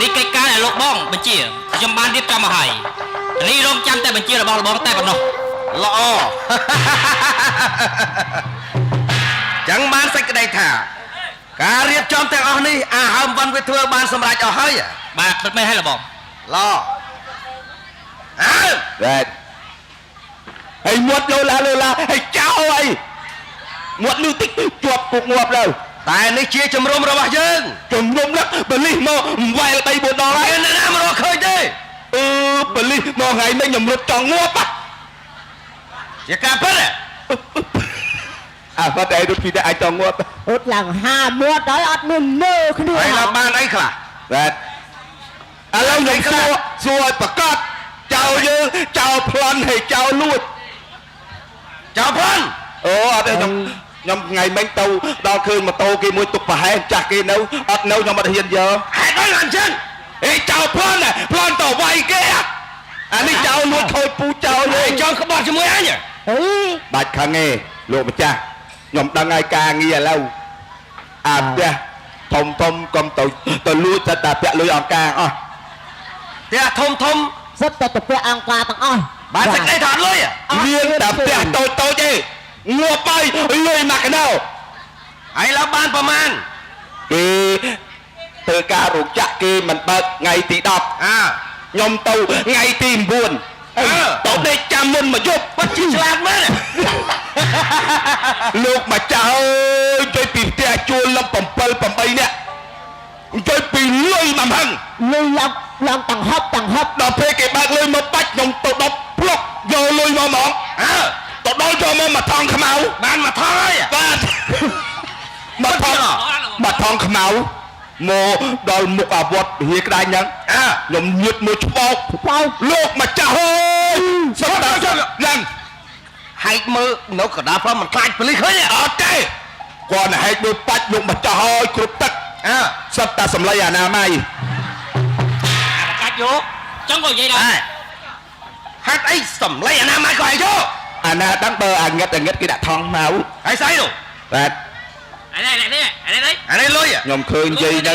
នេះកិច្ចការដែលលោកបងបញ្ជាខ្ញុំបានរៀបចំមកហើយនេះរងចាំតែបញ្ជារបស់បងតែប៉ុណ្ណោះល្អចឹងបានសេចក្តីថាការរៀបចំទាំងអស់នេះអាហើមវ៉ាន់វាធ្វើបានសម្រេចអស់ហើយបាទពិតមែនហើយបងល្អអើបាទហើយមាត់លោឡាហើយចោលអីមាត់លឺតិចជាប់គុកងាប់ទៅតែនេះជាជំរុំរបស់យើងជំរុំណាស់បលិសមកវាយ3 4ដងហើយអ្នកណាមករកឃើញទេបលិសមកថ្ងៃនេះខ្ញុំរត់ចង់ងាប់ជាការពិតបាត់តែរត់ពីតែអាចចង់ងាប់រត់ឡើង5មាត់ហើយអត់មានមើលគ្នាហើយឡើងបានអីខ្លះបាទឥឡូវខ្ញុំសួរឲ្យប្រកាសចោលយើងចោលប្លន់ហើយចោលលួចចោលប្លន់អូអត់ទេខ្ញុំថ្ងៃមិញទៅដល់ឃើញម៉ូតូគេមួយទុកប្រហែលចាស់គេនៅអត់នៅខ្ញុំអត់ហ៊ានយកហេតុអីអញ្ចឹងចោលប្លន់ទៅវាយគេអានេះចោលលួចខូចពូចោលហើយចោលក្បត់ជាមួយអញបាច់ខឹងទេលោកម្ចាស់ខ្ញុំដឹងហើយការងារឥឡូវអាផ្ទះធំកុំទៅលួចតែពាក់លុយអង្គការអស់ផ្ទះធំសិតតែពាក់អង្គការទាំងអស់បានសេចក្តីថតលុយមានតែផ្ទះតូចទេងាប់ហើយលុយមកកណោហើយឡើងបានប្រមាណគេធ្វើការរោងចក្រគេមិនបើកថ្ងៃទី10ខ្ញុំទៅថ្ងៃទី9ទៅដេកចាំមុនមកយប់បាត់ជាឆ្លាតមែនលោកម្ចាស់អើយជួយពីផ្ទះជួលឡើង7 8នាក់ជួយពីលុយមកហឹងលុយឡើងទាំងហប់ដល់ពេលគេបើកលុយមកបាច់ខ្ញុំទៅ10ភ្លុកយកលុយមកហ្មងទៅដល់ចូលមកថងខ្មៅបានមកថងហើយបាទមកថងខ្មៅមកដល់មុខអាវុធហៀក្តាញ់ហ្នឹងខ្ញុំញៀតមួយឆ្បោកលោកម្ចាស់អើយសុទ្ធតែយ៉ាងហែកមើលនៅកណ្ដាលព្រមមិនខ្លាចប៉ូលីសឃើញអត់ទេគាត់ហែកមើលបាច់លោកម្ចាស់អើយគ្រប់ទឹកសុទ្ធតែសម្លៃអនាម័យកាច់យកចឹងក៏និយាយដែរហេតុអីសម្លៃអនាម័យក៏ឲ្យយកអាណាដឹងបើអាងឹតគេដាក់ថងមកហើយស្អីនោះបាទអានេះលុយខ្ញុំឃើញយាយហ្នឹ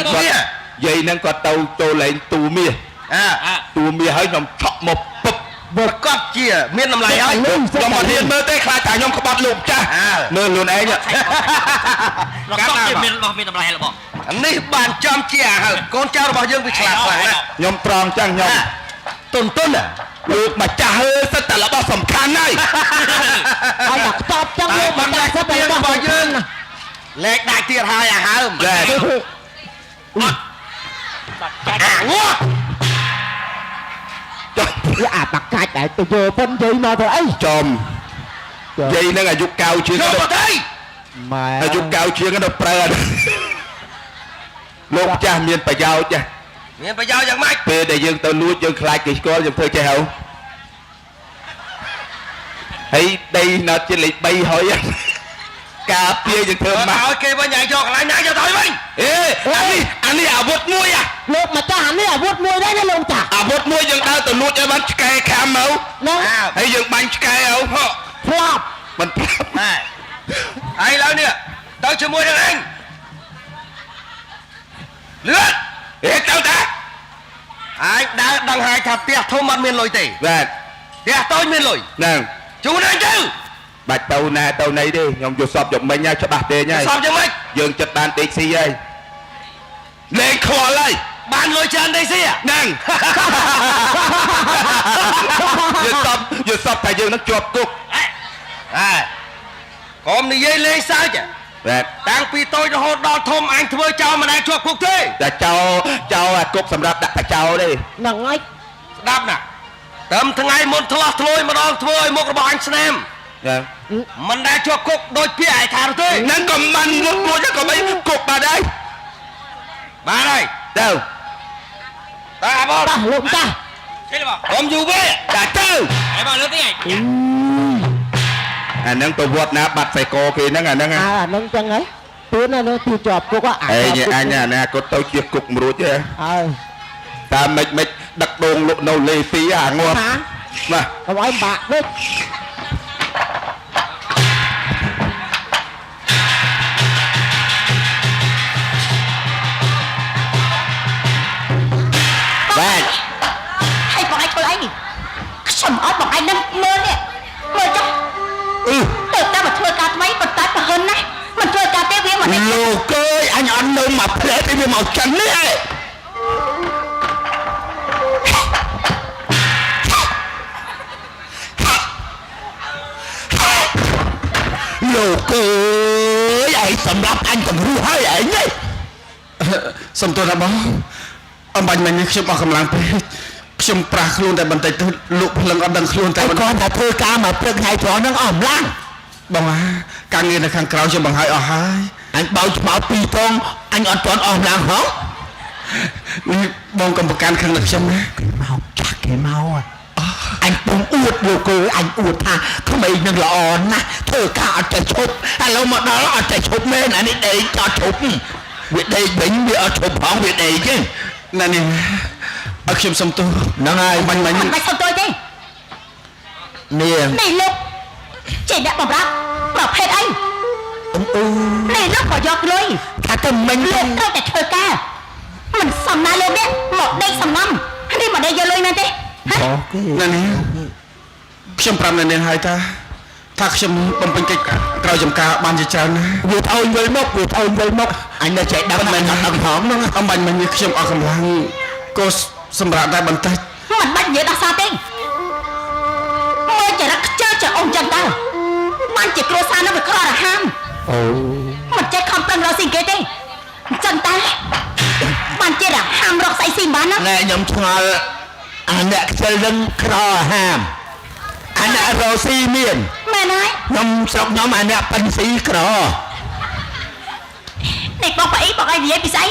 ងគាត់ទៅលេងទូមាសទូមាសហើយខ្ញុំឆក់មកពឹបប្រកបជាមានតម្លៃហើយខ្ញុំអត់ហ៊ានមើលទេខ្លាចថាខ្ញុំក្បត់លោកចាស់មើលខ្លួនឯងប្រកបជាមានតម្លៃហើយបងនេះបានចំជាហើយកូនចៅរបស់យើងវាឆ្លាតខ្លាំងណាស់ខ្ញុំត្រង់ចឹងខ្ញុំតុនលោកម្ចាស់អើយសិតតែរបស់សំខាន់ហើយឲ្យតែខ្ចប់ចឹងលោកម្ចាស់សិតតែរបស់យើងលេខដាច់ទៀតហើយអាហើមចាអត់ងួវាអាបាក់កាច់តែទៅយកប៉ុនយាយមកទៅអីចំយាយនឹងអាយុកៅជាងទៅទៅម៉ែអាយុកៅជាងទៅប្រើលោកម្ចាស់មានប្រយោជន៍មានប្រយោជន៍យ៉ាងម៉េចពេលដែលយើងទៅលួចយើងខ្លាចគេស្គាល់យើងធ្វើចេះហៅហើយដីនៅជាលេខ3ហើយការពារយើងធ្វើមកឲ្យគេវិញឲ្យយកកន្លែងណាយកទៅវិញអានេះអាវុធមួយលោកម្ចាស់អានេះអាវុធមួយដែរណាលោកចាស់អាវុធមួយយើងដើរទៅលួចឲ្យបានឆ្កែខាំមកហើយយើងបាញ់ឆ្កែឲ្យផ្លាប់មិនផ្លាប់ហើយឡើយនេះទៅជាមួយនឹងអញលឿនទៅតាអាចដើរដឹងហើយថាផ្ទះធំអត់មានលុយទេបាទផ្ទះតូចមានលុយហ្នឹងជូនអញទៅបាច់ទៅណាទៅណីទេខ្ញុំយកសពយកមិញហើយច្បាស់ទេហើយសពយ៉ាងម៉េចយើងចិត្តបានដេកស៊ីហើយលេងខ្វល់ហើយបានលុយច្រើនដេកស៊ីហ្នឹងយកសពតែយើងនឹងជាប់គុកកុំនិយាយលេងសើចបាទតាំងពីតូចរហូតដល់ធំអញធ្វើចោលមិនដែលជាប់គុកទេតែចោលអាគុកសម្រាប់ដាក់តែចោលទេហ្នឹងហើយស្ដាប់ណាត្រឹមថ្ងៃមុនធ្លាស់ធ្លួយម្ដងធ្វើឲ្យមុខរបស់អញស្នាមមិនដែលជាប់គុកដោយពាក្យឯថាទេហ្នឹងក៏មិនមុខមួយក៏មិនគុកបាទហើយបានហើយទៅតាបងតាលោកតាជិះបងខ្ញុំយូរវិញតាទៅហើយបងលើកទីអាហ្នឹងទៅវត្តណាបាត់សៃកគេហ្នឹងអាហ្នឹងអាហ្នឹងចឹងហ៎ទួននៅទីជាប់គុកអញអាណាគាត់ទៅជាគុកមរួចទេហើយតាមមិនដឹកដងលក់នៅលេពីអាងាប់បាទកុំឲ្យបាក់វិញ បាទ ហើយបងឯងធ្វើអីខ្ញុំអត់បងឯងនឹងមើលនេះមើលចុះទៅតែមកធ្វើការថ្មីប៉ុន្តែប្រហិនណាមិនធ្វើការទេវាមកនេះ លោកអើយអញអត់នៅមកផ្លែទេវាមកចិននេះឯងលោកអើយឯងសម្រាប់អញទាំងរស់ហើយឯងនេះ សំទោសណាបងអំបញ្ញមិញខ្ញុំអស់កម្លាំងពេកខ្ញុំប្រាស់ខ្លួនតែបន្តិចទៅលោកភ្លឹងអត់ដឹងខ្លួនតែ តែគាត់ថាធ្វើការមកព្រឹកថ្ងៃត្រង់ហ្នឹងអស់ម្លាំង បងការងារនៅខាងក្រៅខ្ញុំបង្ហើយអស់ហើយ អញបោឆ្មោតពីរតងអញអត់ទាន់អស់ម្លាំងហ៎ នេះបងកំប្រកាន់ខាងនៅខ្ញុំណា មកចាស់គេមកអញពុំអួតលោកអើយអញអួតថាក្មេងនឹងល្អណាស់ធ្វើការអត់ចេះឈប់ឥឡូវមកដល់អត់ចេះឈប់មែនអានេះដេកចោតឈប់វាដេកវិញវាអត់ឈប់ផងវាដេកទេ ណានេះឲ្យខ្ញុំសុំទោស ហ្នឹងហើយ អំបញ្ញមិញ មិនបាច់សុំទោសទេ នាង នេះលោកចេះអ្នកបម្រាប់ប្រភេទអីនេះលោកក៏យកលុយ ថាទៅមិញ លោកត្រូវតែធ្វើការមិនសំណាលោកនេះមកដេកសំងំនេះមកដេកយកលុយមែនទេហ៎ ណានេះខ្ញុំប្រាប់នៅនាងហើយថាខ្ញុំបំពេញកិច្ចក្រៅចំការបានជាច្រើនណាស់ វាថយវិលមកអញនៅចេះដឹងមិនដឹងផងហ្នឹង អំបញ្ញមិញខ្ញុំអស់កម្លាំងក៏សម្រាប់តែបន្តិច មិនបាច់និយាយដោះសារទេមើលចរិតខ្ជិលចអ៊ំចឹងតើបានជាគ្រួសារនោះវាក្ររហាម អូ មិនចេះខំប្រឹងរកស៊ីគេទេអញ្ចឹងតើបានជារហាមរកស្អីស៊ីបានណា ណែខ្ញុំឆ្ងល់អាអ្នកខ្ជិលនឹងក្រហាមអាអ្នករស់ស៊ីមាន មែនហើយ ខ្ញុំស្រុកខ្ញុំអាអ្នកប៉ិនស៊ីក្រ នេះបងប្អូនបងឯងនិយាយពីស្អី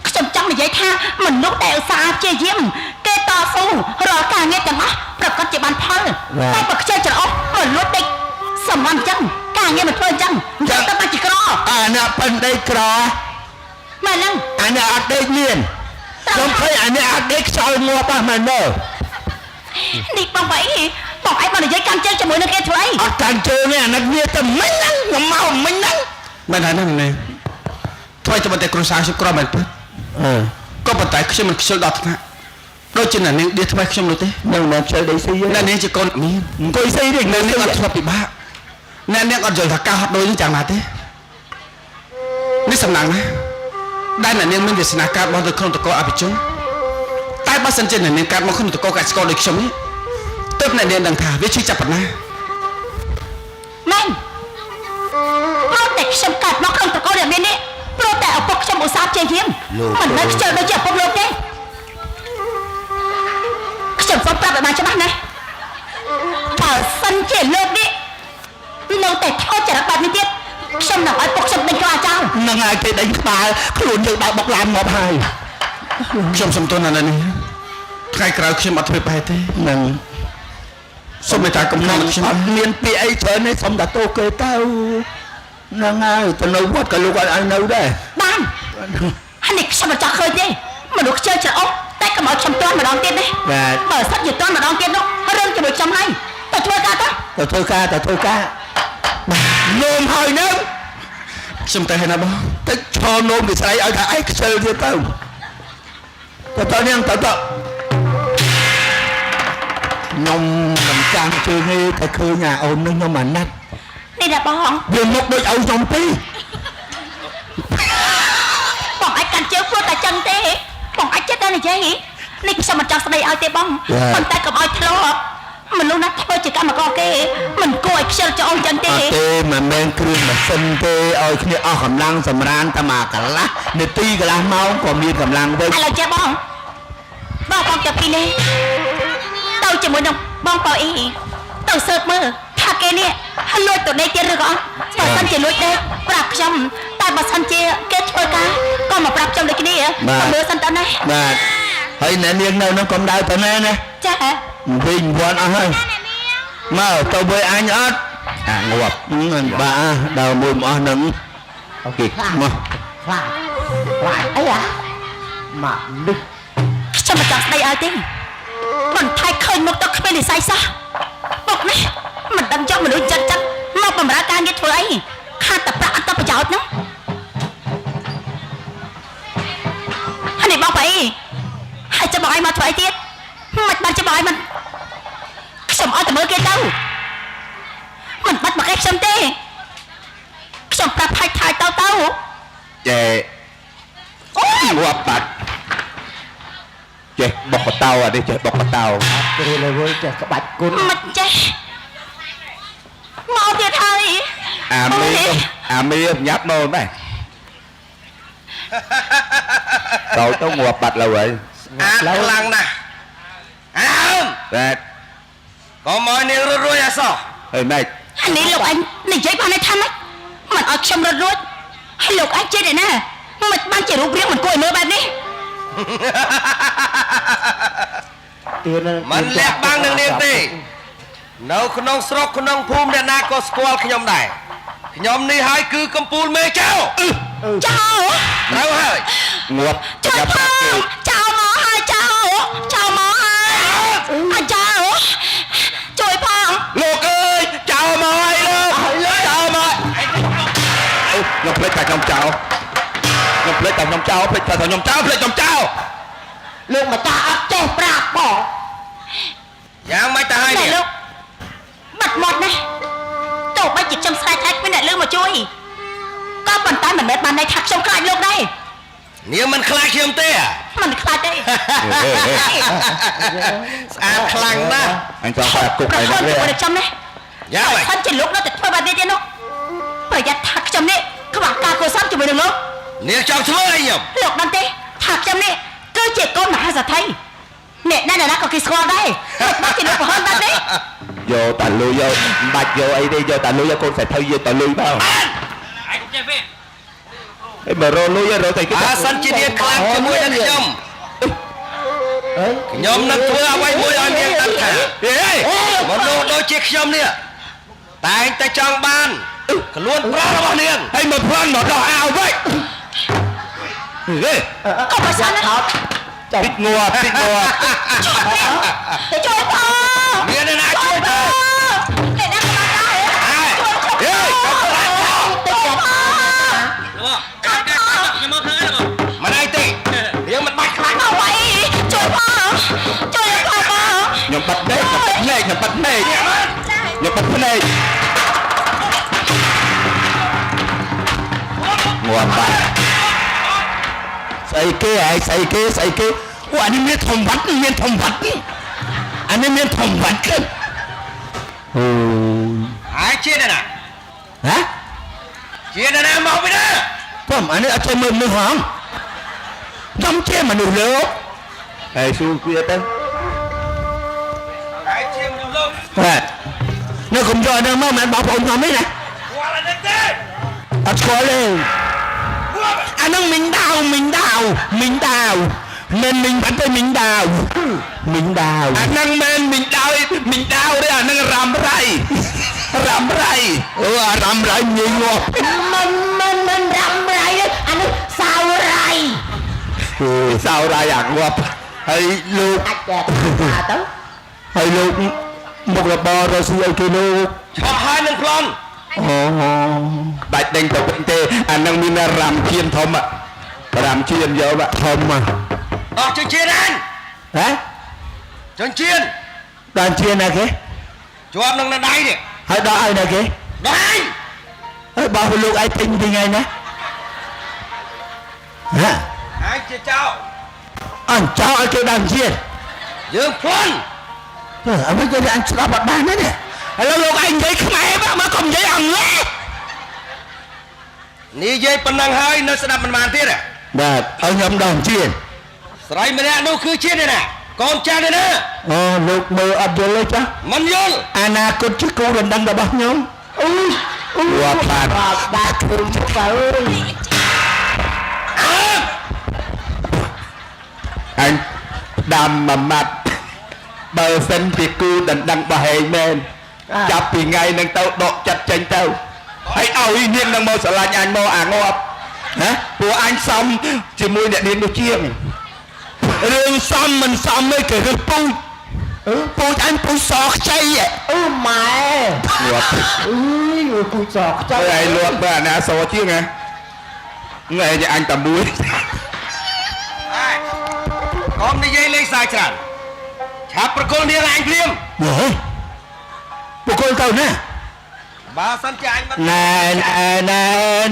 ខ្ញុំចង់និយាយថាមនុស្សដែលឧស្សាហ៍ព្យាយាមគេតស៊ូរាល់ការងារទាំងអស់ប្រកាសជាបានផលតែបើខ្ជិលច្រអូសមកលួចដេកសំងំចឹងការងារមិនធ្វើចឹងអញ្ចឹងទៅបានជាក្រ អាអ្នកប៉ិនដេកក្រ មែនហ្នឹង អាអ្នកអត់ដេកមានខ្ញុំឃើញអាអ្នកអត់ដេកខ្យល់ងាប់ហ្នឹងមែនទេ នេះបងប្អូនបងឯងមកនិយាយកាន់ជើងជាមួយនឹងគេធ្វើអី អត់កាន់ជើងទេអាអ្នកវាទៅមិញហ្នឹងខ្ញុំមកមិញហ្នឹង មែនហើយណានេះថ្មីតែបន្តែគ្រួសារខ្ញុំក្រមែនទេក៏ប៉ុន្តែខ្ញុំមិនខ្ជិលដល់ថ្នាក់ដូចជាអ្នកនាងដៀថ្មីខ្ញុំនោះទេ នឹងមកជើដេកស៊ី អ្នកនាងជាកូនមាន អង្គុយស៊ីទេ អ្នកនាងអត់ធ្លាប់ពិបាកអ្នកនាងអត់យល់ថាការហត់ដូចនេះយ៉ាងណាទេនេះសំណាងណាដែលអ្នកនាងមានវាសនាការរបស់ទៅក្នុងតកអភិជនតែបើសិនជាអ្នកនាងកើតមកក្នុងតកកសិករដូចខ្ញុំនេះទើបអ្នកនាងដឹងថាវាឈឺចាប់ប៉ុណ្ណា មែនព្រោះតែខ្ញុំកាត់មកក្នុងតកូលដែលមាននេះព្រោះតែឪពុកខ្ញុំឧស្សាហ៍ព្យាយាមមិនមែនខ្ជិលដូចជាឪពុកលោកទេខ្ញុំសូមប្រាប់ឲ្យបានច្បាស់ណាបើសិនជាលោកនេះនៅតែថោចចរិតបែបនេះទៀតខ្ញុំនឹងឲ្យពុកខ្ញុំដេញក្បាលចោល នឹងឲ្យគេដេញក្បាលខ្លួនយើងដល់បុកឡានមកហើយ ខ្ញុំសុំទោសណាស់នេះថ្ងៃក្រោយខ្ញុំអត់ធ្វើបែបទេ នឹង សូមមេត្តាកុំខំខ្ញុំ អត់មានពាក្យអីច្រើនទេសុំតែទោសគេទៅហ្នឹងហើយទៅនៅវត្តក៏លោកអត់ឲ្យនៅដែរ បានហើយនេះខ្ញុំមិនចង់ឃើញទេមនុស្សខ្ជិលច្រអូសតែកុំឲ្យខ្ញុំទាន់ម្ដងទៀតទេ បាទ បើសិនជាទាន់ម្ដងទៀតនោះរឿងជាមួយខ្ញុំហើយទៅធ្វើការទៅ ទៅធ្វើការនោមហើយនៅ ខ្ញុំទៅហើយណាបង ទៅឈរនោមពីស្រីឲ្យថាឯងខ្ជិលទៀតទៅនាងទៅខ្ញុំមិនចាំជើងទេតែឃើញអាអូននឹងខ្ញុំអាណិត នេះដែរបង វាមុខដូចឲ្យខ្ញុំពីរ បងអាចកាន់ជើងព្រោះតែចឹងទេបងអាចចិត្តតែនិយាយនេះខ្ញុំមិនចង់ស្ដីឲ្យទេបងប៉ុន្តែកុំឲ្យធ្លាប់មនុស្សណាធ្វើជាកម្មករគេមិនគួរឲ្យខ្ជិលច្រអូសចឹងទេ អត់ទេមិនមែនគ្រឿងម៉ាស៊ីនទេឲ្យគ្នាអស់កម្លាំងសម្រានតែមកកន្លះនាទីកន្លះម៉ោងក៏មានកម្លាំងវិញ ឥឡូវចេះបងទៅពីនេះទៅជាមួយនឹងបងប្អូនទៅសើបមើលថាគេនេះហើយលួចទៅដេកទៀតឬក៏អត់បើសិនជាលួចដេកប្រាប់ខ្ញុំតែបើសិនជាគេធ្វើការក៏មកប្រាប់ខ្ញុំដូចគ្នាទៅមើលសិនទៅណា បាទហើយអ្នកនាងនៅនឹងកំដៅទៅណាណា ចា វិញវត្តអស់ហើយមកទៅវិញអញអត់អាងាប់បាទដល់មួយមកអស់នឹងអូខេមក ខ្លាចអីអាមកនេះខ្ញុំមិនចង់ស្ដីឲ្យទេបន្ថែមឃើញមុខទៅគ្មាននិស័យសោះបុកនេះមិនដឹងយកមនុស្សចិត្តមកបម្រើការងារធ្វើអីខាតតែប្រាក់អត់ទៅប្រយោជន៍ហ្នឹងហើយនេះបងប្អូនហើយចាំបង บอกไอ้มาถอยទៀតมันจะบอกไอ้มันខ្ញុំអត់ទៅមើលគេទៅមិនបាត់មកគេខ្ញុំទេខ្ញុំប្រាប់ថៃទៅចេងាប់បាត់ចេះបុកកតៅអានេះចេះបុកកតៅព្រោះលើវិញចេះក្បាច់គុណ មិនចេះមកទៀតហើយ អាមីញ៉ាប់មកដែរតោទៅងាប់បាត់លើហើយ អាខ្លាំងណាស់អើម តែ ក៏មកនាងរួយអសោះ ហើយម៉េច អានេះលោកអញនិយាយបានថាម៉េចមិនអត់ខ្ញុំរត់រួចហើយលោកអញចេះទេណាមិនបានជារូបរាងមិនគួរឲ្យមើលបែបនេះ មិនលះបាំងនឹងនាងទេនៅក្នុងស្រុកក្នុងភូមិអ្នកណាក៏ស្គាល់ខ្ញុំដែរខ្ញុំនេះហើយគឺកំពូលមេចៅ ចៅ ត្រូវហើយ ងាប់ ជួយ ចាប់ ផង បាត់គេ ចៅមកហើយចៅមកហើយអាចៅជួយផង លោកអើយចៅមកហើយលោកចៅមកខ្ញុំភ្លេចតែខ្ញុំចៅភ្លេចតែខ្ញុំចៅភ្លេចតែខ្ញុំចៅភ្លេចខ្ញុំចៅ លោកមកតាអត់ចេះប្រាប់បង យ៉ាងម៉េចទៅហើយ តែ នេះ លោកបាត់មាត់ណាទោះបីជាខ្ញុំស្រែកអាចមានអ្នកលឺមកជួយក៏ប៉ុន្តែមិនមែនបានន័យថាខ្ញុំខ្លាចលោកដែរ នាងមិនខ្លាចខ្ញុំទេ មិនខ្លាចទេ ស្អាតខ្លាំងណាស់ អញចង់តែគុក ប្រ ឯ ហែ ណា ល វា ជាមួយនឹងខ្ញុំនេះ យ៉ាងម៉េច សិនជាលោកនៅតែធ្វើបែបនេះទៀតនោះប្រយ័ត្នថាខ្ញុំនេះខ្វះការគួរសមជាមួយនឹងលោក នាងចង់ធ្វើអីខ្ញុំ លោកដឹងទេថាខ្ញុំនេះគឺជាកូនមហាសេដ្ឋីអ្នកណាក៏គេស្គាល់ដែរមិនបាច់ជាលោកប្រហែលបែបនេះ យកតាលុយយកមិនបាច់យកអីទេយកតាលុយយកកូនសេដ្ឋីយកតាលុយមក ឯងចេះវិញ អីមករលុយរកតែគេ បើសិនជានាងខ្លាំងជាមួយនឹងខ្ញុំខ្ញុំនឹងធ្វើអ្វីមួយឲ្យនាងដឹងថាមនុស្សដូចជាខ្ញុំនេះតែងតែចង់បានខ្លួនប្រាស់របស់នាង ហើយមកព្រាន់មកដោះអាវវិញហេ កុំឲ្យសិនណា តិចងាប់តិចងាប់ ទៅជួយផង មានអ្នកណាជួយទេ អ្នកណាក៏បានដែរ ហេ ទៅជួយផង លោកខ្ញុំមកឃើញលោក មិនអីទេនាងមិនបាច់ខ្លាច អ្វីជួយផងជួយផង ខ្ញុំបាត់ភ្នែកខ្ញុំបាត់ភ្នែកខ្ញុំបាត់ភ្នែកងាប់បាត់ស្អីគេហើយស្អីគេអូអានេះមានធំវត្តមានធំវត្តអានេះមានធំវត្តគឺអូ ហើយជាអ្នកណា ហ៎ ជាអ្នកណាមកពីណា ខ្ញុំអានេះអត់ចេះមើលហងខ្ញុំជាមនុស្សលោកហើយស៊ូគៀទៅ ហើយជាមនុស្សលោក ហ៎នៅកុំយកដល់មកមិនបងប្អូនខ្ញុំនេះណា គាត់អត់ទេ អត់ស្គាល់ទេអានឹងមីងដាវមិនមីងបាត់ទេមីងដាវអានឹងមិនមីងដាវទេអានឹងរ៉ាំរៃអូអារ៉ាំរៃញីងាប់ មិនរ៉ាំរៃអានេះសៅរៃ អូសៅរៃអាងាប់ហើយលោក អាចតែថាទៅ ហើយលោកមុខរបររស់ស៊ីអីគេលោក ឆោះហើយនឹងប្លន់ អូបាច់ដេញទៅវិញទេអានឹងមានរ៉ាំជៀនធំរ៉ាំជៀនយកធំ អស់ចិញ្ចៀនអញ ហ៎ ចិញ្ចៀន ដល់ជៀនណាគេ ជាប់នឹងដៃនេះ ហើយដល់ឲ្យណាគេ ដៃ ហើយបើលោកឯងពេញពីថ្ងៃណាហ៎ អញជាចៅ អញចោលឲ្យគេដល់ជៀន យើងប្លន់ អើមិនយកអញស្ដាប់អត់បានទេនេះឥឡូវលោកឯងនិយាយខ្មែរមកកុំនិយាយអង់គ្លេស និយាយប៉ុណ្ណឹងហើយនៅស្ដាប់មិនបានទៀត បាទឲ្យខ្ញុំដល់ជៀន ស្រីម្នាក់នោះគឺជាអ្នកណាកូនចាស់នេះណា អូលោកមើលអត់យល់ទេចា មិនយល់ អនាគតជាគូដណ្ដឹងរបស់ខ្ញុំអូបាទបាទគុំទៅអើយអញដាំមួយម៉ាត់បើសិនជាគូដណ្ដឹងរបស់ហេងមែនចាប់ពីថ្ងៃហ្នឹងទៅដកចិត្តចេញទៅហើយឲ្យនាងនឹងមកស្រឡាញ់អញមកអាងាប់ណាព្រោះអញសំជាមួយអ្នកនាងនោះជាងរឿងសំមិនសំទេគេរឹសពូជពូជអញពូជសខ្ចីម៉ែងាប់ពូជសខ្ចីហើយលក់បើអាណាសជាងហ៎ថ្ងៃអញតែមួយ កូ มនិយាយលេងសាយច្រើនឆាប់ប្រគល់នាងអញភ្លាម bộ cô tao nè បើសិនជាអញមិន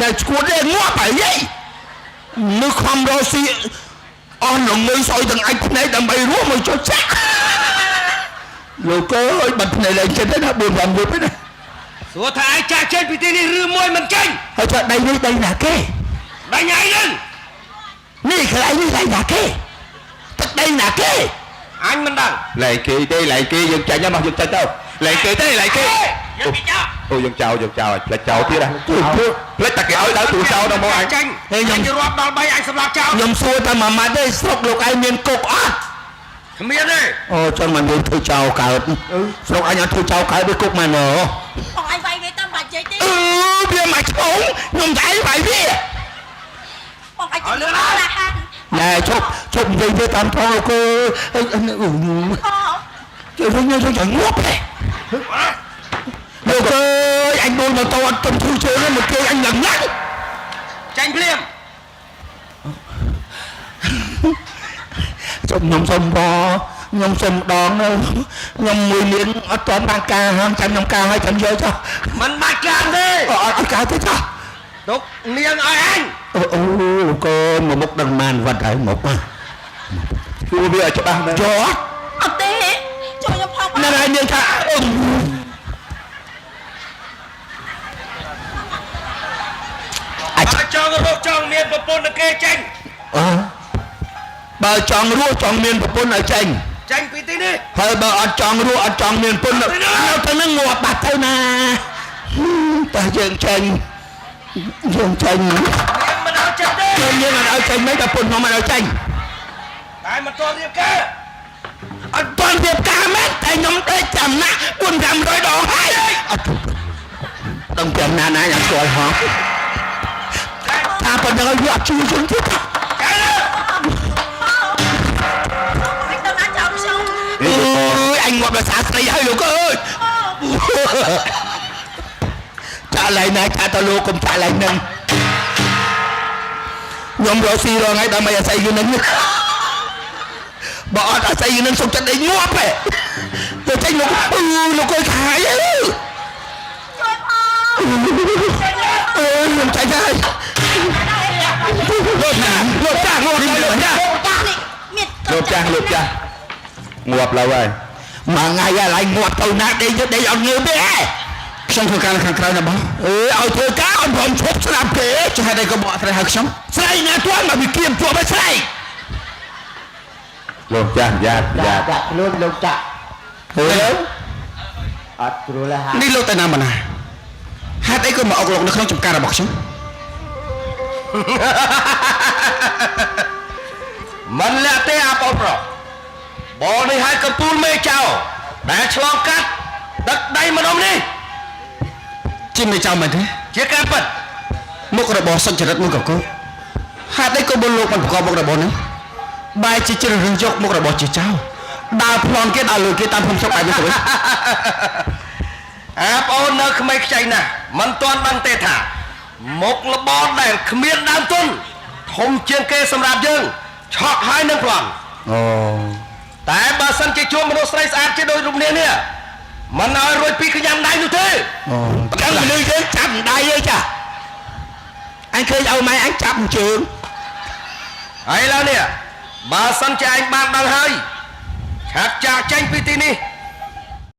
nè chuột đây ngó phải vậy nó không đâu xí on lòng người soi thằng anh này đầm bày rúa mà cho chắc rồi cơ ơi bật này lên trên đấy nó buồn làm buồn đấy này សួរថាឯងចាក់ចេញពីទីនេះឬមួយមិនចេញ thôi cho đây là cái ដាច់ឯងនឹង នេះคือไอ้นี่là cái đây là cái អញមិនដឹង lại kia dừng chạy nha mà dừng chạy đâu lại kia thế lại kia យកពីចោល ôi dừng chàoផ្លេចចោលទៀតផ្លេចតែគេឲ្យដល់ទូចោលដល់មកអញ ចេញអញរាប់ដល់3អញសម្លាប់ចោល ខ្ញុំសួរតែមួយម៉ាត់ទេស្រុកលោកឯងមានគុកអត់ គ្មានទេ អូចឹងមិនមានធ្វើចោលកើតស្រុកអញអត់ធ្វើចោលកើតដូចគុកម៉ែណ បងអញវាយវាតាមបាច់ជ័យទេ វាមកឆ្ងខ្ញុំតែវាយវា បងអញទៅឡាហាន ណែជប់និយាយវាតាមផងលោកអើយជួយខ្ញុំជួយងាប់ទេលោកអើយអញដួលមកតអត់ទុំធ្វើជើងមកជួយអញឡើងណាស់ ចេញភ្លាម ជប់ខ្ញុំសុំបងខ្ញុំសុំដងខ្ញុំមួយលៀងអត់ទាន់បានការហាមចាំខ្ញុំការឲ្យចាំយកចុះ មិនបាច់ការទេ អត់ការទេចុះ ទុកនាងឲ្យអញ អូលោកអើយមកមុខដឹងបានវត្តហើយមកជួវាឲ្យច្បាស់មែនយក អត់ទេជួយខ្ញុំផង ណែនាងថា បើចង់រកចង់មានប្រពន្ធនឹងគេចេញ បើចង់រស់ចង់មានប្រពន្ធឲ្យចេញ ចេញពីទីនេះ ហើយបើអត់ចង់រស់អត់ចង់មានប្រពន្ធទៅនឹងងាប់បាត់ទៅណាតែយើងចេញ នាងមិនឲ្យចេញទេ យើងអត់ឲ្យចេញមិនតែប្រពន្ធខ្ញុំមិនឲ្យចេញ តែមិនទាន់រៀបការ អត់ទាន់រៀបការមែនតែខ្ញុំដេកចំណាក់400-500 ដងហើយអត់ដឹងពីអំណាចណាយ៉ាងស្គាល់ហោះថាប៉ុណ្ណឹងយកអត់ជួយយើងទៀត ចេញ មិនទៅណាចោលខ្ញុំ អើយអញងាប់ដោយសារស្រីហើយលោកអើយចាក់ឡៃណាចាក់ទៅលោកកុំចាក់ឡៃនឹងខ្ញុំរកស៊ីរងហើយដើម្បីអាស្រ័យយូរនឹងបើអត់អាស្រ័យយូរនឹងសុខចិត្តដេកងាប់ទេទៅចេញលោកលោកអើយខាយអើយ ជួយផង ខ្ញុំចាច់ហើយលោកចាស់ងាប់ហើយលោកចាស់ ចានេះមាន ងាប់ឡើយហើយមួយថ្ងៃហើយឡើងងាប់ទៅណាដេកអត់ងើបទេ ខ្ញុំធ្វើការនៅខាងក្រៅណាបង ឲ្យធ្វើការអត់ព្រមឈប់ស្រាប់ទេ ចុះហេតុអីក៏បកត្រីហៅខ្ញុំ ស្រីណាទាន់មកវិគៀមជួបឲ្យស្រីលោកចាស់យ៉ាខ្លួនលោកចាស់អត់ស្រួលហើយ នេះលោកទៅណាមកណាហេតុអីក៏មកអុកលោកនៅក្នុងចំការរបស់ខ្ញុំ មិនលាក់ទេអាបងប្រុសបងនេះឲ្យកំពូលមេចៅដែលឆ្លងកាត់ទឹកដីម្ដុំនេះ ជាមិនចោលមែនទេ ជាការពិត មុខរបរសុចរិតមួយកកហេតុអីក៏បុលលោកបានប្រកបមុខរបរនេះបែរជាជ្រើសរើសយកមុខរបរជាចោលដើរប្លន់គេដើរលួចគេតាមភូមិស្រុកបែបនេះទៅវិញ អាបងអូននៅក្មេងខ្ចីណាស់មិនទាន់ដឹងទេថាមុខលបដែលគ្មានដើមទុនធំជាងគេសម្រាប់យើងឆក់ហើយនឹងប្លន់ អូ តែបើសិនជាជួបមនុស្សស្រីស្អាតជាដូចរូបនាងនេះមិនឲ្យរួចពីកញ្ញាំដៃនោះទេ ចឹងមនុស្សយើងចាប់ដៃអីចាអញឃើញឲ្យម៉ែអញចាប់ជើង ហើយឡើយនេះបើសិនជាឯងបានដឹងហើយឆាប់ចាកចេញពីទីនេះ